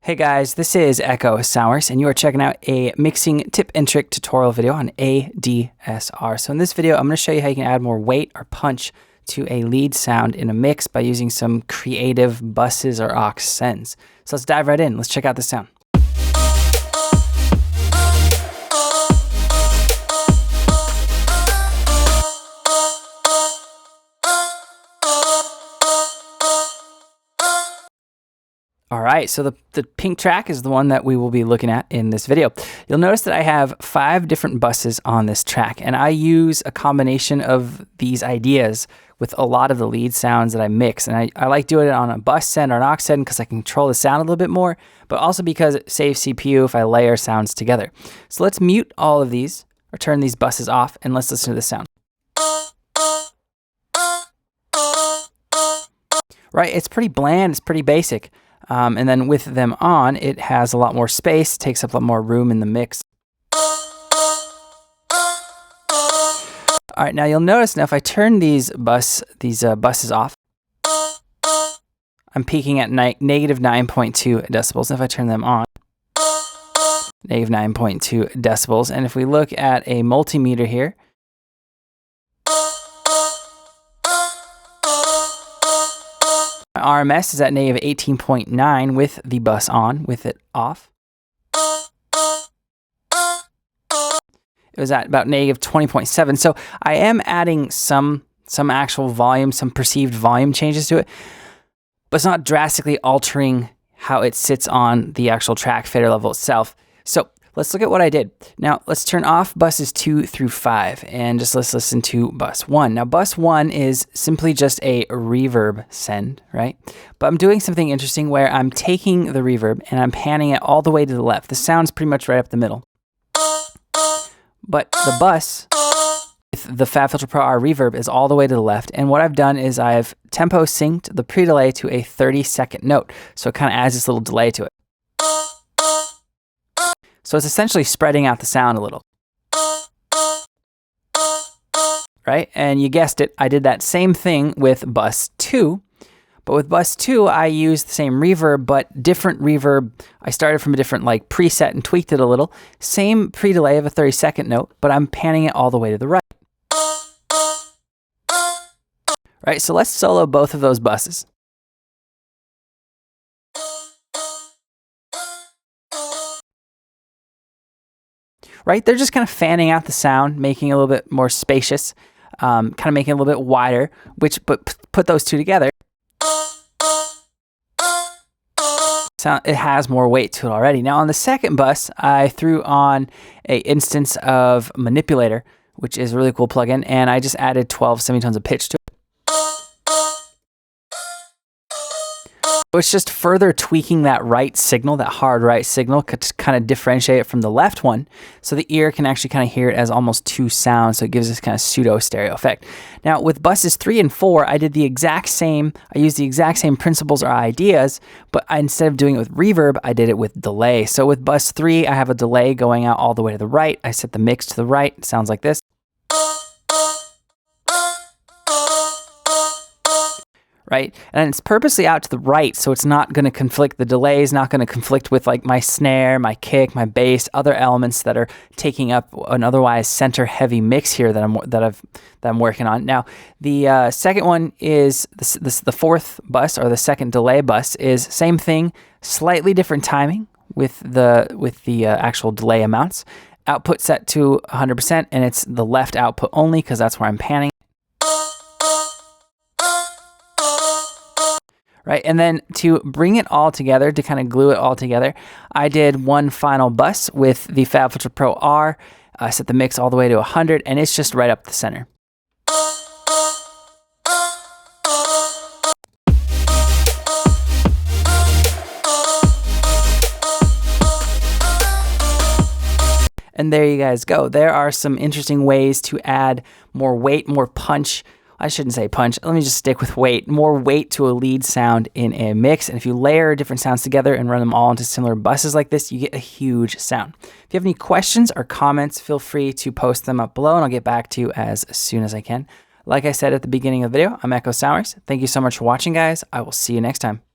Hey guys, this is Echo Sours, and you are checking out a mixing tip and trick tutorial video on ADSR. So in this video, I'm going to show you how you can add more weight or punch to a lead sound in a mix by using some creative buses or aux sends. So let's dive right in. Let's check out the sound. All right, so the pink track is the one that we will be looking at in this video. You'll notice that I have 5 different buses on this track, and I use a combination of these ideas with a lot of the lead sounds that I mix. And I like doing it on a bus send or an aux send because I can control the sound a little bit more, but also because it saves CPU if I layer sounds together. So let's mute all of these or turn these buses off, and let's listen to the sound. Right, it's pretty bland, it's pretty basic. And then with them on, it has a lot more space, takes up a lot more room in the mix. All right, now you'll notice now if I turn these buses off, I'm peaking at negative 9.2 decibels. And if I turn them on, negative 9.2 decibels. And if we look at a multimeter here, my RMS is at negative 18.9 with the bus on, with it off. It was at about negative 20.7. So I am adding some actual volume, some perceived volume changes to it, but it's not drastically altering how it sits on the actual track fader level itself. So let's look at what I did. Now let's turn off buses 2 through 5 and let's listen to bus 1. Now bus 1 is simply just a reverb send, right? But I'm doing something interesting where I'm taking the reverb and I'm panning it all the way to the left. The sound's pretty much right up the middle. But the bus with the FabFilter Pro R reverb is all the way to the left. And what I've done is I've tempo synced the pre-delay to a 30-second note. So it kind of adds this little delay to it. So it's essentially spreading out the sound a little. Right? And you guessed it, I did that same thing with bus 2. But with bus 2, I used the same reverb, but different reverb. I started from a different preset and tweaked it a little. Same pre-delay of a 30-second note, but I'm panning it all the way to the right. Right? So let's solo both of those buses. Right? They're just kind of fanning out the sound, making it a little bit more spacious, kind of making it a little bit wider, but put those two together, it has more weight to it already. Now on the second bus, I threw on an instance of Manipulator, which is a really cool plugin, and I just added 12 semitones of pitch to it. So it's just further tweaking that right signal, that hard right signal, to kind of differentiate it from the left one, so the ear can actually kind of hear it as almost 2 sounds, so it gives this kind of pseudo stereo effect. Now with buses 3 and 4, I did the exact same, I used the exact same principles or ideas, but instead of doing it with reverb, I did it with delay. So with bus 3, I have a delay going out all the way to the right. I set the mix to the right, it sounds like this. Right? And it's purposely out to the right, so it's not going to conflict. The delay is not going to conflict with my snare, my kick, my bass, other elements that are taking up an otherwise center-heavy mix here that I'm working on. Now, the second one is the fourth bus, or the second delay bus, is same thing, slightly different timing with the actual delay amounts. Output set to 100%, and it's the left output only because that's where I'm panning. Right, and then to bring it all together, to kind of glue it all together, I did one final bus with the FabFilter Pro R. I set the mix all the way to 100, and it's just right up the center. And there you guys go. There are some interesting ways to add more weight, more punch. I shouldn't say punch. Let me just stick with weight. More weight to a lead sound in a mix. And if you layer different sounds together and run them all into similar buses like this, you get a huge sound. If you have any questions or comments, feel free to post them up below and I'll get back to you as soon as I can. Like I said at the beginning of the video, I'm Echo Sours. Thank you so much for watching, guys. I will see you next time.